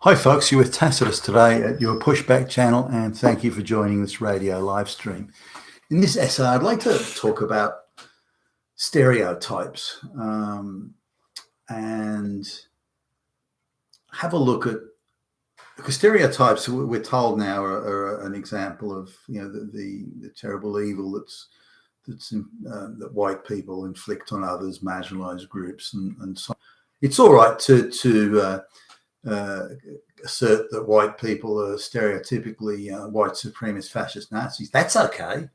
Hi folks, you're with Tacitus today at your Pushback channel, and thank you for joining this radio live stream. In this essay, I'd like to talk about stereotypes and have a look at, because stereotypes, we're told now, are an example of the terrible evil that white people inflict on others, marginalized groups, and so on. It's all right to assert that white people are stereotypically white supremacist, fascist Nazis. That's okay.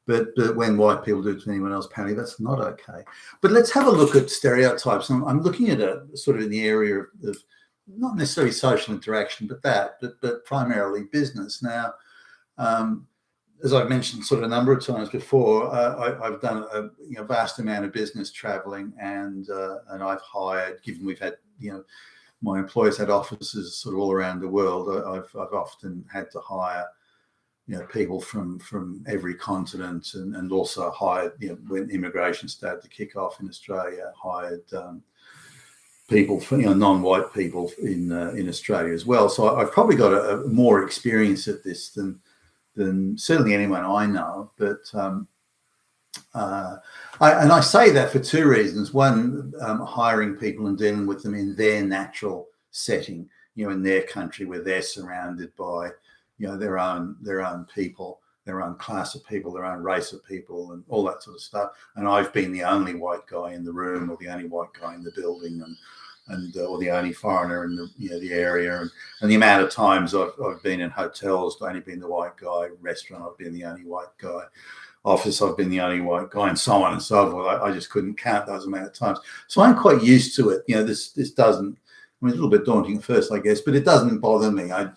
But when white people do it to anyone else, apparently that's not okay. But let's have a look at stereotypes. I'm looking at a sort of in the area of not necessarily social interaction, but primarily business. Now, as I've mentioned sort of a number of times before, I've done a vast amount of business traveling, and I've hired, given we've had my employers had offices sort of all around the world. I've often had to hire people from every continent, and also hired, when immigration started to kick off in Australia, hired people, non-white people in Australia as well. So I've probably got a more experience at this than certainly anyone I know. But I say that for two reasons. One, hiring people and dealing with them in their natural setting, in their country where they're surrounded by, their own people, their own class of people, their own race of people, and all that sort of stuff. And I've been the only white guy in the room, or the only white guy in the building, or the only foreigner in the area, and the amount of times I've been in hotels, only been the white guy, restaurant, I've been the only white guy, office, I've been the only white guy, and so on and so forth. I just couldn't count those amount of times. So I'm quite used to it. This doesn't, it's a little bit daunting at first, I guess, but it doesn't bother me. I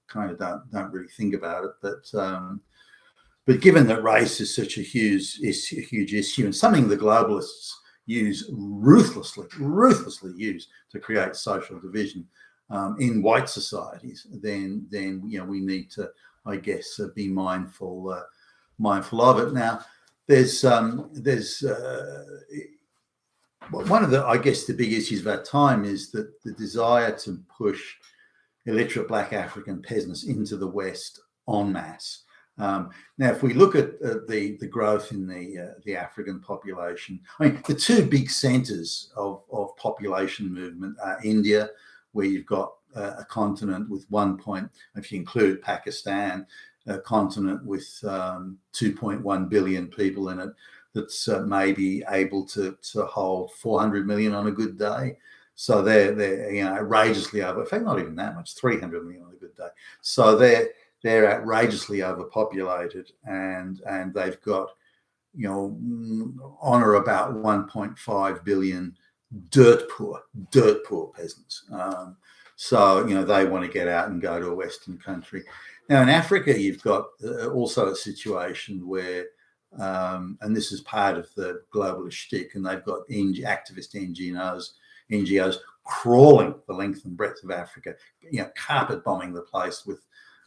kind of don't really think about it. But given that race is such a huge issue, and something the globalists use ruthlessly use to create social division in white societies, then we need to, I guess, be mindful of it. Now, there's one of the, I guess, the big issues of our time is that the desire to push illiterate black African peasants into the West en masse. Now, if we look at the growth in the African population, I mean, the two big centers of population movement are India, where you've got a continent with if you include Pakistan, a continent with 2.1 billion people in it, that's maybe able to hold 400 million on a good day. So they're outrageously over. In fact, not even that much, 300 million on a good day. So they're outrageously overpopulated, and they've got on or about 1.5 billion dirt poor peasants. So they want to get out and go to a Western country. Now, in Africa, you've got also a situation where, and this is part of the globalist shtick, and they've got activist NGOs crawling the length and breadth of Africa, carpet bombing the place with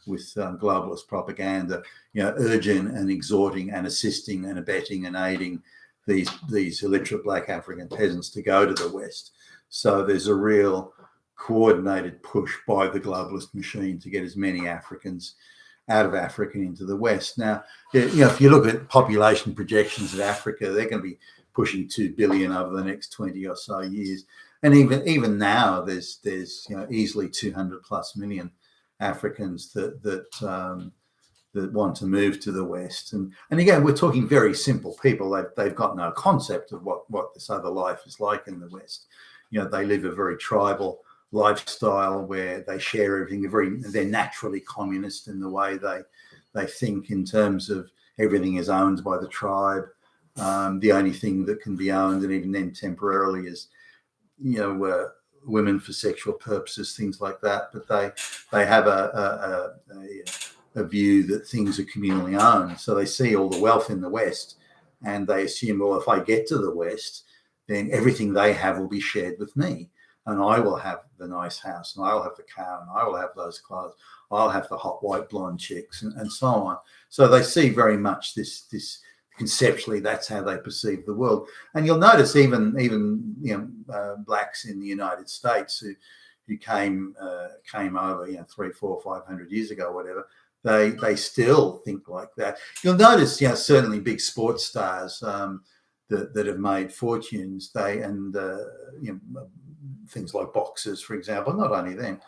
globalist propaganda, urging and exhorting and assisting and abetting and aiding these illiterate black African peasants to go to the West. So there's a real coordinated push by the globalist machine to get as many Africans out of Africa into the West. Now, if you look at population projections of Africa, they're going to be pushing 2 billion over the next 20 or so years. And even now, there's easily 200 plus million Africans that want to move to the West. And again, we're talking very simple people. They've got no concept of what this other life is like in the West. They live a very tribal lifestyle where they share everything. They're naturally communist in the way they think, in terms of everything is owned by the tribe. The only thing that can be owned, and even then temporarily, is women for sexual purposes, things like that. But they have a view that things are communally owned. So they see all the wealth in the West, and they assume, well, if I get to the West, then everything they have will be shared with me. And I will have the nice house, and I'll have the car, and I will have those clothes. I'll have the hot white blonde chicks, and so on. So they see very much this conceptually. That's how they perceive the world. And you'll notice even blacks in the United States came over, 300, 400, 500 years ago, whatever, they still think like that. You'll notice, certainly big sports stars that have made fortunes, things like boxers, for example, not only them,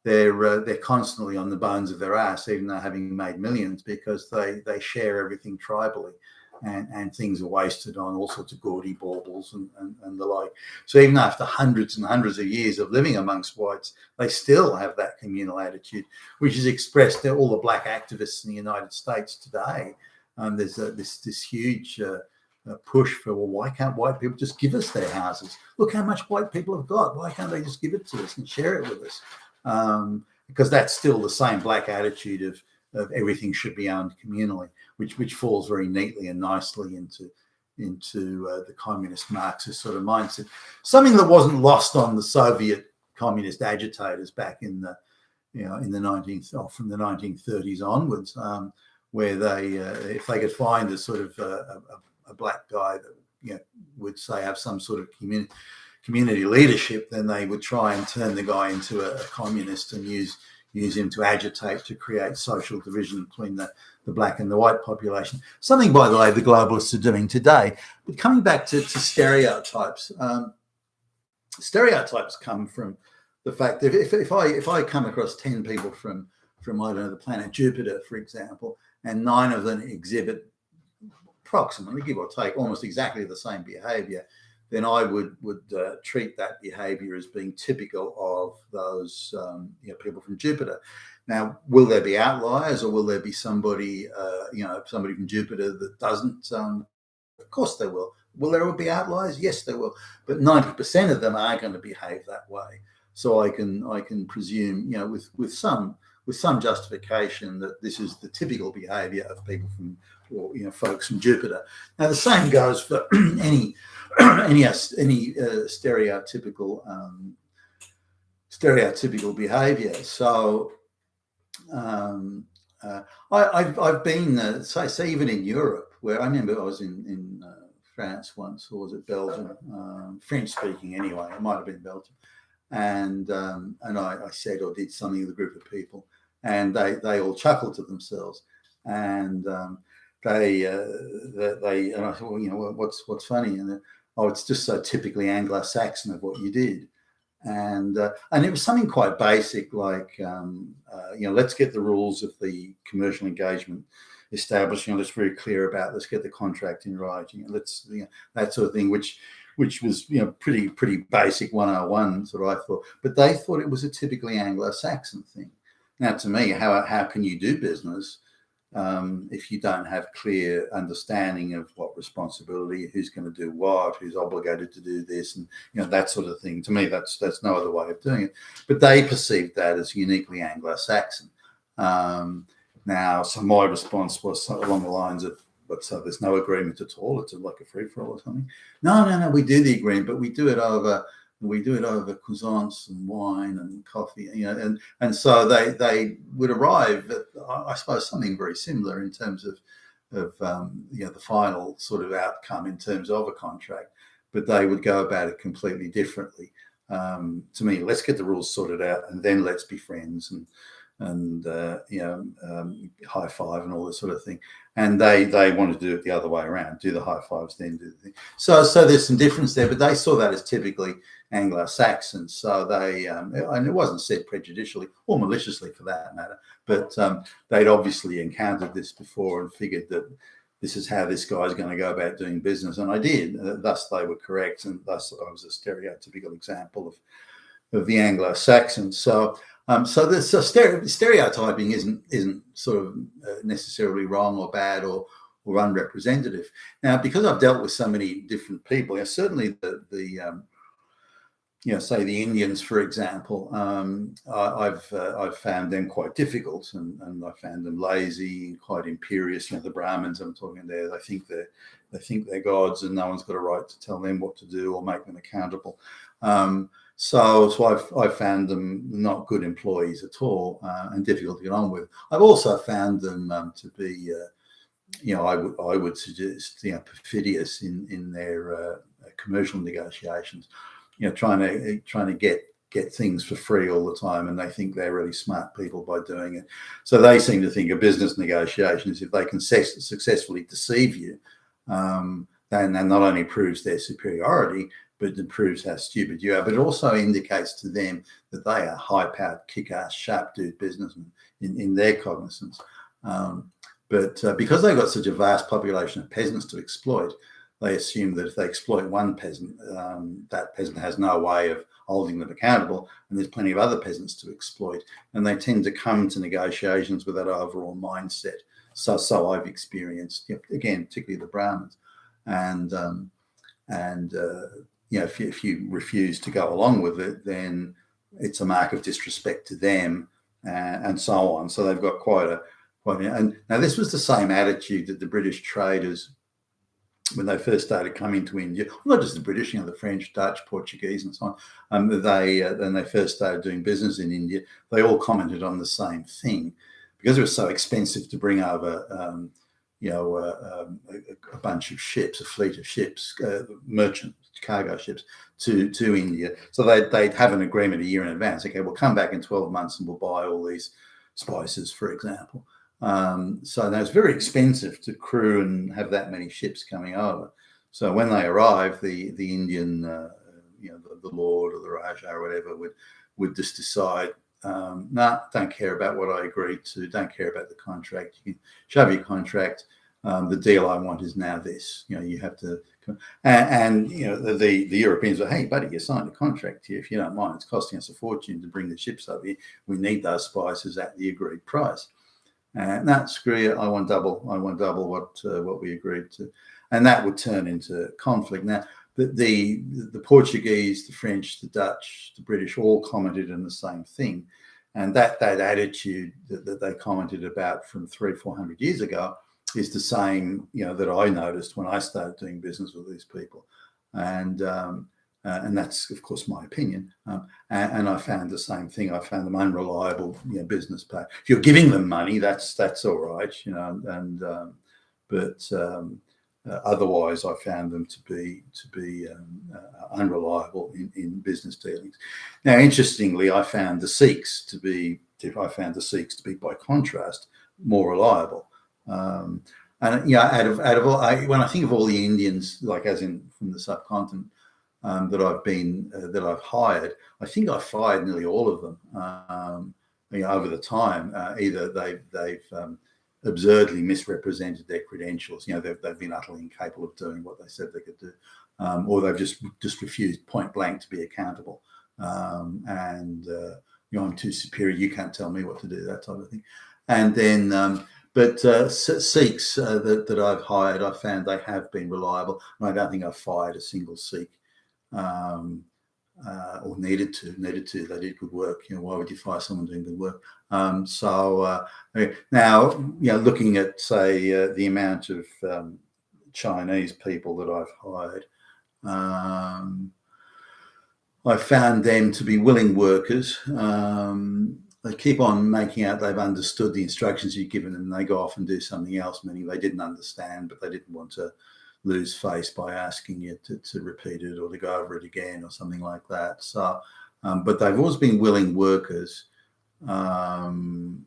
they're constantly on the bones of their ass, even though having made millions, because they share everything tribally, and things are wasted on all sorts of gaudy baubles and the like. So even after hundreds and hundreds of years of living amongst whites, they still have that communal attitude, which is expressed in all the black activists in the United States today. There's this huge push for, well, why can't white people just give us their houses? Look how much white people have got. Why can't they just give it to us and share it with us? Because that's still the same black attitude of everything should be owned communally, which falls very neatly and nicely into the communist Marxist sort of mindset. Something that wasn't lost on the Soviet communist agitators back in the from the 1930s onwards, where they if they could find a sort of a black guy that would say have some sort of community leadership, then they would try and turn the guy into a communist and use him to agitate to create social division between the black and the white population. Something, by the way, the globalists are doing today. But coming back to stereotypes, stereotypes come from the fact that if I come across 10 people from I don't know, the planet Jupiter, for example, and 9 of them exhibit approximately, give or take, almost exactly the same behaviour, then I would treat that behaviour as being typical of those people from Jupiter. Now, will there be outliers, or will there be somebody from Jupiter that doesn't? Of course there will. Will there be outliers? Yes, there will. But 90% of them are going to behave that way. So I can presume, with some justification, that this is the typical behaviour of people from, folks from Jupiter. Now the same goes for any stereotypical behaviour. So I've been say even in Europe, where I remember I was in France once, or was it Belgium? French speaking anyway. It might have been Belgium, and I said or did something with a group of people, and they all chuckled to themselves, and they and I thought, well, what's funny? And it's just so typically Anglo-Saxon of what you did. And it was something quite basic, like let's get the rules of the commercial engagement established. Let's very clear about. Let's get the contract in writing. Let's that sort of thing, which was pretty basic 101 sort of, I thought. But they thought it was a typically Anglo-Saxon thing. Now, to me, how can you do business if you don't have clear understanding of what responsibility, who's going to do what, who's obligated to do this, and that sort of thing? To me, that's no other way of doing it. But they perceived that as uniquely Anglo-Saxon. Now, so my response was along the lines of, "But so there's no agreement at all? It's like a free-for-all or something?" No. We do the agreement, but we do it over croissants and wine and coffee, and so they would arrive at, I suppose, something very similar in terms of the final sort of outcome in terms of a contract, but they would go about it completely differently. To me, let's get the rules sorted out, and then let's be friends and high five and all this sort of thing. And they want to do it the other way around, do the high fives, then do the thing. So there's some difference there, but they saw that as typically Anglo-Saxon. So they, and it wasn't said prejudicially or maliciously for that matter, but they'd obviously encountered this before and figured that this is how this guy's going to go about doing business. And I did. Thus they were correct, and thus I was a stereotypical example of the Anglo-Saxon. So stereotyping isn't sort of necessarily wrong or bad or unrepresentative. Now, because I've dealt with so many different people, certainly say the Indians, for example, I've found them quite difficult, and I found them lazy, quite imperious. The Brahmins I'm talking there, they think they're gods, and no one's got a right to tell them what to do or make them accountable. So I've found them not good employees at all, and difficult to get on with. I've also found them to be, I would suggest, perfidious in their commercial negotiations. Trying to get get things for free all the time, and they think they're really smart people by doing it. So they seem to think a business negotiation is if they can successfully deceive you, then that not only proves their superiority, but it proves how stupid you are. But it also indicates to them that they are high-powered, kick-ass, sharp-dude businessmen in their cognizance. But because they've got such a vast population of peasants to exploit, they assume that if they exploit one peasant, that peasant has no way of holding them accountable, and there's plenty of other peasants to exploit. And they tend to come to negotiations with that overall mindset. So I've experienced, again, particularly the Brahmins. And if you refuse to go along with it, then it's a mark of disrespect to them, and so on. So they've got and now this was the same attitude that the British traders, when they first started coming to India, not just the British, the French, Dutch, Portuguese, and so on. When they first started doing business in India, they all commented on the same thing, because it was so expensive to bring over, a bunch of ships, a fleet of ships, merchant cargo ships to India. So they'd have an agreement a year in advance. Okay, we'll come back in 12 months and we'll buy all these spices, for example. So now it's very expensive to crew and have that many ships coming over. So when they arrive, the Indian, the Lord or the Raja or whatever would just decide, don't care about what I agreed to, don't care about the contract. You can shove your contract. The deal I want is now this. You have to, and the Europeans are, hey, buddy, you signed a contract here. If you don't mind, it's costing us a fortune to bring the ships over here. We need those spices at the agreed price. No, screw you. I want double. I want double what we agreed to, and that would turn into conflict. Now, the Portuguese, the French, the Dutch, the British all commented on the same thing, and that attitude that they commented about from 300-400 years ago is the same, that I noticed when I started doing business with these people, and that's, of course, my opinion. And I found the same thing. I found them unreliable, business pay. If you're giving them money, that's all right, but otherwise, I found them to be unreliable in business dealings. Now, interestingly, I found the Sikhs to be, by contrast, more reliable. And out of all, when I think of all the Indians, like as in from the subcontinent, that I've hired, I think I fired nearly all of them. Over the time, either they've absurdly misrepresented their credentials. They've been utterly incapable of doing what they said they could do, or they've just refused point blank to be accountable. I'm too superior. You can't tell me what to do. That type of thing. And then. But Sikhs that I've hired, I found they have been reliable. And I don't think I've fired a single Sikh, or needed to. They did good work. Why would you fire someone doing good work? Now, looking at, say, the amount of Chinese people that I've hired, I found them to be willing workers. They keep on making out they've understood the instructions you've given them, and they go off and do something else, meaning they didn't understand, but they didn't want to lose face by asking you to repeat it or to go over it again or something like that. So, but they've always been willing workers. I don't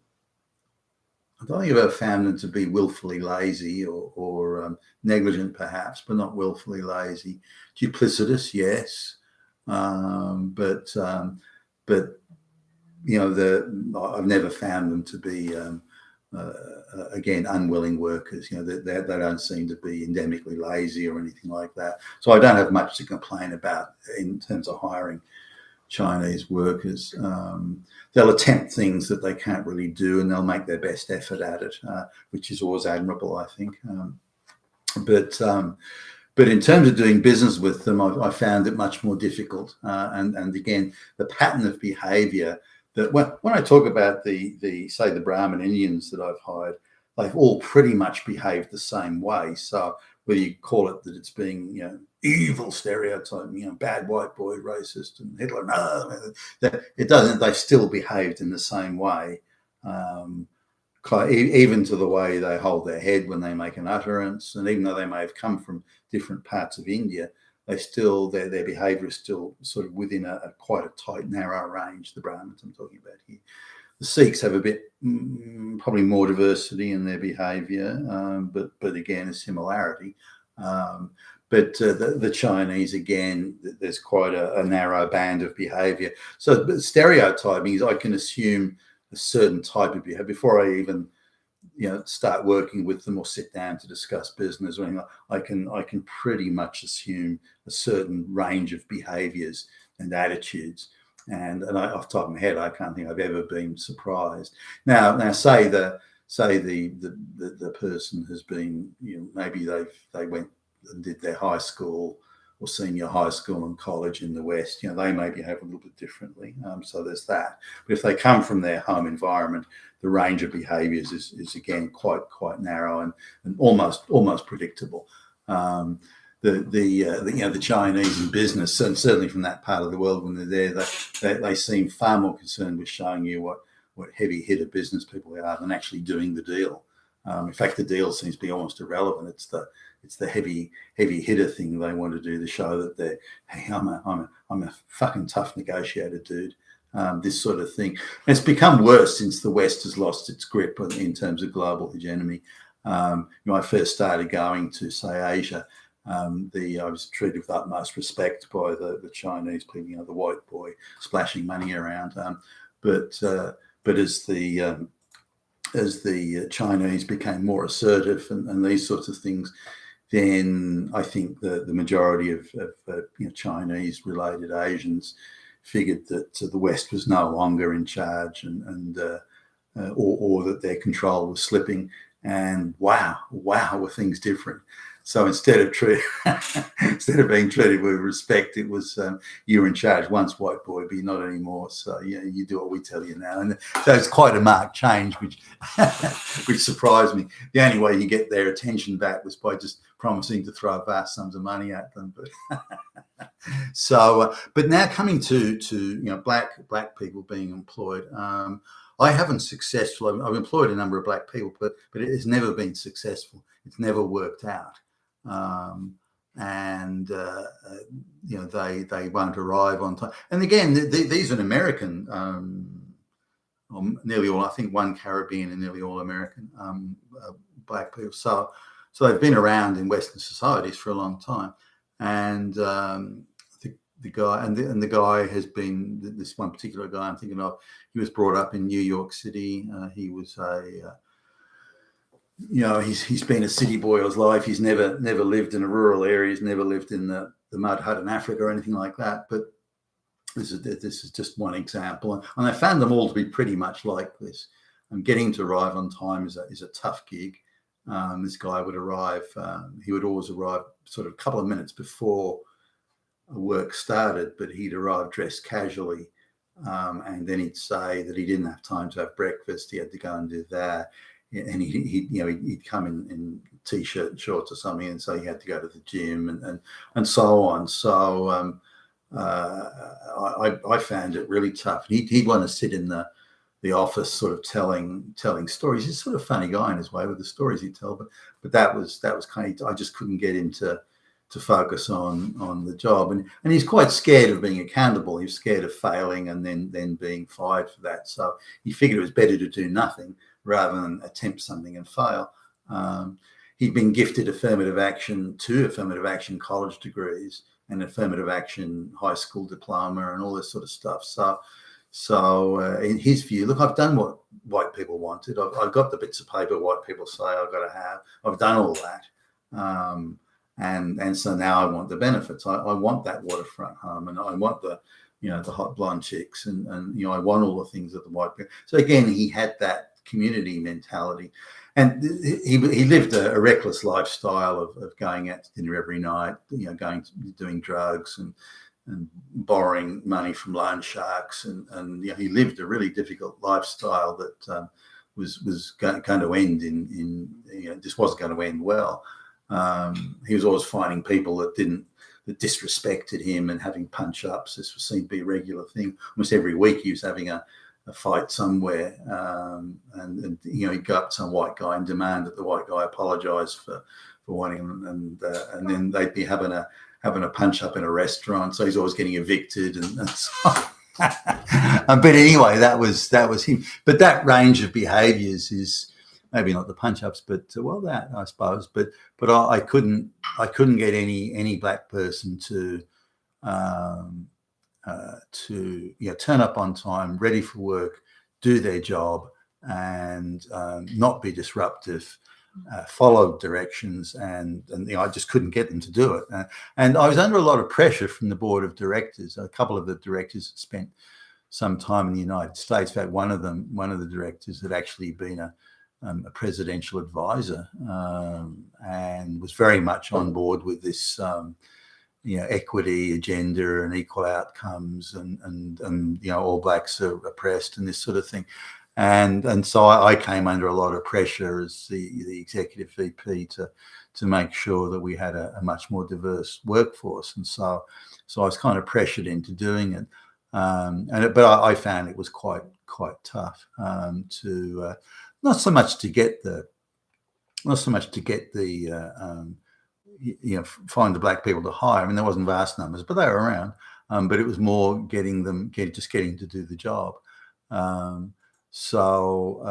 think I've ever found them to be willfully lazy or negligent, perhaps, but not willfully lazy. Duplicitous, yes, but I've never found them to be, again, unwilling workers. They don't seem to be endemically lazy or anything like that. So I don't have much to complain about in terms of hiring Chinese workers. They'll attempt things that they can't really do, and they'll make their best effort at it, which is always admirable, I think. But in terms of doing business with them, I found it much more difficult. And again, the pattern of behaviour that when I talk about the Brahmin Indians that I've hired, they've all pretty much behaved the same way. So whether you call it that it's being, evil stereotype, bad white boy, racist, and Hitler, no, it doesn't. They've still behaved in the same way, even to the way they hold their head when they make an utterance. And even though they may have come from different parts of India, their behaviour is still sort of within a quite a tight, narrow range. The Brahmins I'm talking about here. The Sikhs have a bit probably more diversity in their behaviour, but again a similarity. But the Chinese, again, there's quite a narrow band of behaviour. So stereotyping is I can assume a certain type of behaviour before I even start working with them or sit down to discuss business or anything. I can pretty much assume a certain range of behaviours and attitudes. And off the top of my head, I can't think I've ever been surprised. Now say the person has been, maybe they went and did their high school or senior high school and college in the West, they maybe behave a little bit differently. So there's that. But if they come from their home environment, the range of behaviours is again quite narrow and almost predictable. The Chinese in business, and certainly from that part of the world when they're there, they seem far more concerned with showing you what heavy hitter business people are than actually doing the deal. In fact, the deal seems to be almost irrelevant. It's the heavy hitter thing they want to do to show that they're, hey, I'm a fucking tough negotiator, dude. This sort of thing. And it's become worse since the West has lost its grip in terms of global hegemony. I first started going to, say, Asia. I was treated with utmost respect by the Chinese people, the white boy splashing money around. But as the Chinese became more assertive and these sorts of things, then I think the majority of Chinese-related Asians figured that the West was no longer in charge or that their control was slipping. And wow, were things different. So instead of being treated with respect, it was you're in charge once, white boy, but you're not anymore. So you do what we tell you now. And so it's quite a marked change, which surprised me. The only way you get their attention back was by just promising to throw vast sums of money at them. But but now coming to black people being employed. I haven't successfully. I've employed a number of black people, but it has never been successful. It's never worked out. They won't arrive on time. And again, these are American, nearly all. I think one Caribbean and nearly all American black people. So they've been around in Western societies for a long time. And the guy has been, this one particular guy I'm thinking of. He was brought up in New York City. He was he's been a city boy all his life. He's never lived in a rural area. He's never lived in the mud hut in Africa or anything like that. But this is just one example. And I found them all to be pretty much like this. And getting to arrive on time is a tough gig. This guy would arrive. He would always arrive sort of a couple of minutes before work started, but he'd arrive dressed casually. And then he'd say that he didn't have time to have breakfast. He had to go and do that. And he'd come in t-shirt and shorts or something, and so he had to go to the gym and so on. So I found it really tough. He'd want to sit in the office, sort of telling stories. He's a sort of funny guy in his way with the stories he'd tell, but that was kind of, I just couldn't get him to focus on the job, and he's quite scared of being accountable. He's scared of failing and then being fired for that. So he figured it was better to do nothing rather than attempt something and fail. He'd been gifted two affirmative action college degrees and affirmative action high school diploma and all this sort of stuff. So in his view, look, I've done what white people wanted. I've got the bits of paper white people say I've got to have. I've done all that. And so now I want the benefits. I want that waterfront home, and I want the hot blonde chicks, and I want all the things that the white people. So again, he had that community mentality, and he lived a reckless lifestyle of going out to dinner every night, doing drugs and borrowing money from loan sharks, and he lived a really difficult lifestyle that was going to end in just wasn't going to end well. He was always finding people that disrespected him and having punch ups. This seemed to be a regular thing. Almost every week he was having a fight somewhere, and he'd go up to some white guy and demand that the white guy apologise for wanting him, and then they'd be having having a punch up in a restaurant, so he's always getting evicted, and so. But anyway, that was him. But that range of behaviours is maybe not the punch ups, but that I suppose. But I couldn't get any black person to turn up on time, ready for work, do their job, and not be disruptive. Follow directions, and I just couldn't get them to do it. And I was under a lot of pressure from the board of directors. A couple of the directors spent some time in the United States. In fact, one of the directors had actually been a presidential advisor, and was very much on board with this equity agenda and equal outcomes, and all blacks are oppressed and this sort of thing. And so I came under a lot of pressure as the executive VP to make sure that we had a much more diverse workforce. And so I was kind of pressured into doing it. But I found it was quite tough to not so much to get the find the black people to hire. I mean, there wasn't vast numbers, but they were around. But it was more getting to do the job. So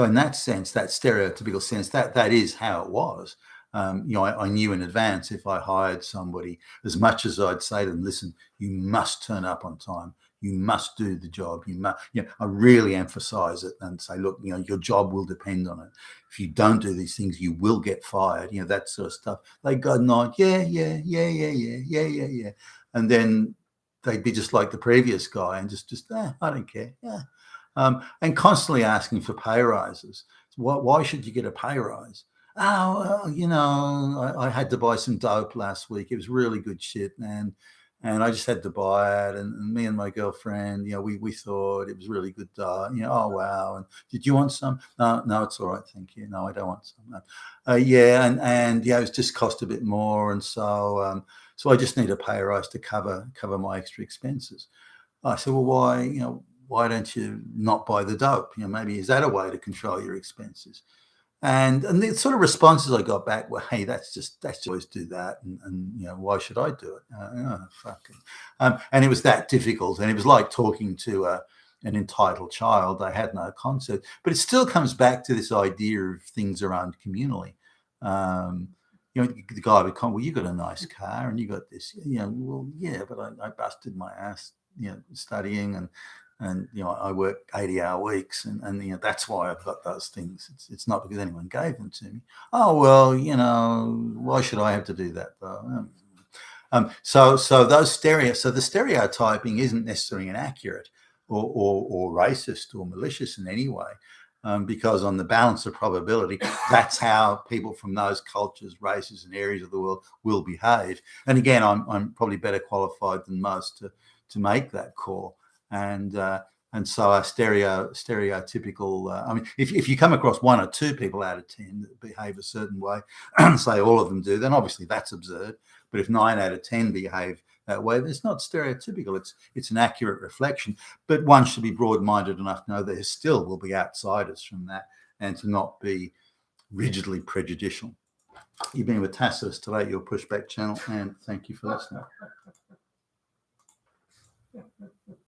in that sense, that stereotypical sense, that is how it was. I knew in advance if I hired somebody, as much as I'd say to them, listen, you must turn up on time. You must do the job. You must, I really emphasize it and say, look, your job will depend on it. If you don't do these things, you will get fired, that sort of stuff. They go nod, yeah. And then they'd be just like the previous guy and just I don't care. Yeah. And constantly asking for pay rises. Why should you get a pay rise? Oh, well, I had to buy some dope last week. It was really good shit, man. And I just had to buy it. And me and my girlfriend, we thought it was really good. Oh, wow. And did you want some? No, it's all right. Thank you. No, I don't want some. No. And it was just cost a bit more. And so I just need a pay rise to cover my extra expenses. I said, well, why don't you not buy the dope? Maybe is that a way to control your expenses? And the sort of responses I got back were, hey, that's just always do that. And why should I do it? And it was that difficult. And it was like talking to an entitled child. They had no concept. But it still comes back to this idea of things around communally. The guy would come, well, you got a nice car and you got this, well, yeah, but I busted my ass, studying and I work 80-hour weeks and that's why I've got those things. It's not because anyone gave them to me. Oh, well, why should I have to do that though? So the stereotyping isn't necessarily inaccurate or racist or malicious in any way. Because on the balance of probability, that's how people from those cultures, races, and areas of the world will behave. And again, I'm probably better qualified than most to make that call. And so our stereotypical. I mean, if you come across one or two people out of 10 that behave a certain way, say all of them do, then obviously that's absurd. But if 9 out of 10 behave that way, it's not stereotypical. It's an accurate reflection. But one should be broad-minded enough to know there still will be outsiders from that, and to not be rigidly prejudicial. You've been with Tacitus today, your pushback channel, and thank you for listening.